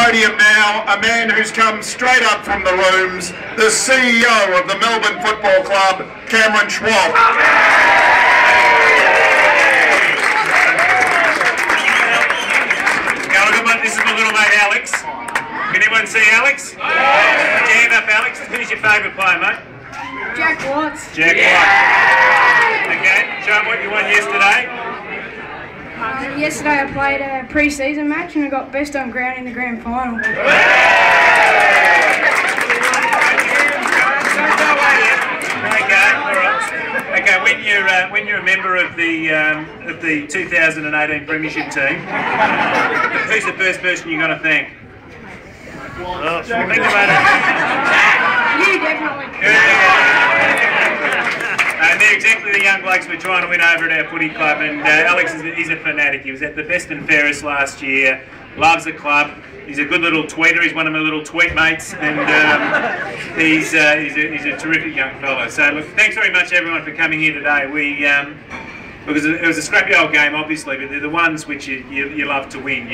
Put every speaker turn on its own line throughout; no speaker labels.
podium now, a man who's come straight up from the rooms, the CEO of the Melbourne Football Club, Cameron Schwab.
This is my little mate Alex. Can anyone see Alex? Stand up, Alex. Who's your favourite player, mate?
Jack Watts.
Jack Watts. Okay, show them what you won yesterday.
Yesterday I played a pre-season match and I got best on ground in the grand final. Okay, when you're a member of the 2018 Premiership team, who's the first person you're going to thank? Well, think about it. You definitely.
And they're exactly the young blokes we're trying to win over at our footy club. And Alex is a fanatic. He was at the best and fairest last year. Loves the club. He's a good little tweeter. He's one of my little tweet mates, and he's a terrific young fella. So look, thanks very much everyone for coming here today. It was a scrappy old game, obviously, but they're the ones which you love to win.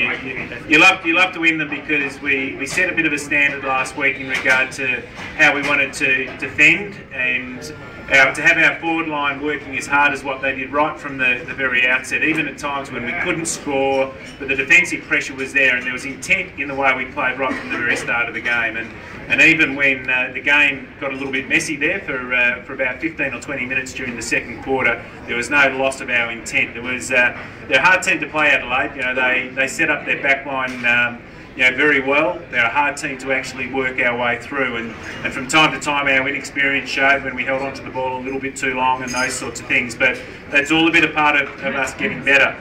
You love to win them because we set a bit of a standard last week in regard to how we wanted to defend and to have our forward line working as hard as what they did right from the very outset, even at times when we couldn't score, but the defensive pressure was there and there was intent in the way we played right from the very start of the game. And even when the game got a little bit messy there for about 15 or 20 minutes during the second quarter, there was no loss of our intent. They're a hard team to play, Adelaide. You know, they set up their back line very well. They're a hard team to actually work our way through, and from time to time our inexperience showed when we held onto the ball a little bit too long and those sorts of things, but that's all a bit a part of us getting better.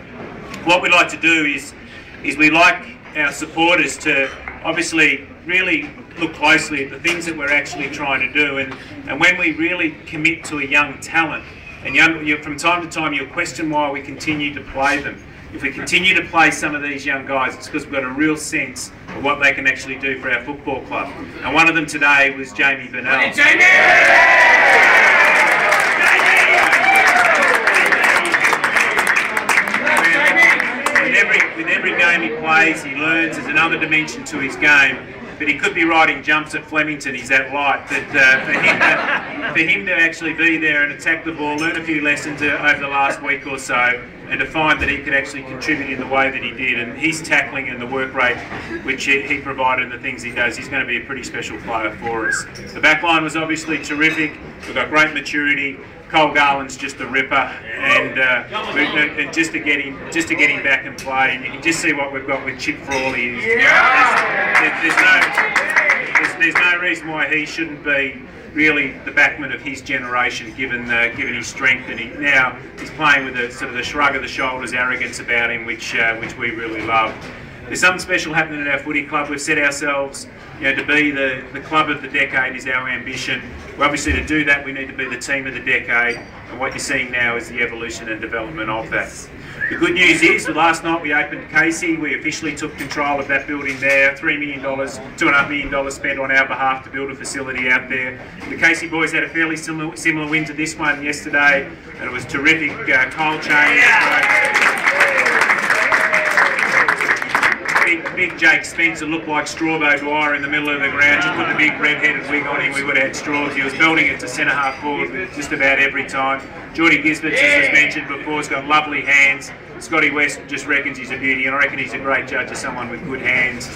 What we like to do is we like our supporters to obviously really look closely at the things that we're actually trying to do, and when we really commit to a young talent, and from time to time you'll question why we continue to play them. If we continue to play some of these young guys, it's because we've got a real sense of what they can actually do for our football club. And one of them today was Jamie Burnell. With every game he plays, he learns. There's another dimension to his game. But he could be riding jumps at Flemington, he's that light. But for him to actually be there and attack the ball, learn a few lessons over the last week or so, and to find that he could actually contribute in the way that he did, and his tackling and the work rate which he provided and the things he does, he's going to be a pretty special player for us. The back line was obviously terrific. We've got great maturity. Cole Garland's just a ripper, and just to get him back and play, and you can just see what we've got with Chip Frawley. There's no reason why he shouldn't be really the backman of his generation, given his strength, and he's playing with a sort of the shrug of the shoulders, arrogance about him, which we really love. There's something special happening at our footy club. We've set ourselves, to be the club of the decade is our ambition. Well, obviously, to do that, we need to be the team of the decade, and what you're seeing now is the evolution and development of that. The good news is, last night we opened Casey. We officially took control of that building there. $3 million, $2.5 million spent on our behalf to build a facility out there. The Casey boys had a fairly similar win to this one yesterday, and it was terrific. Cold chain. Big Jake Spencer looked like Strawbo Dwyer in the middle of the ground. Just put the big red-headed wig on him, we would have had straws. He was belting it to centre-half forward just about every time. Geordie Gisbert, as was mentioned before, has got lovely hands. Scotty West just reckons he's a beauty, and I reckon he's a great judge of someone with good hands.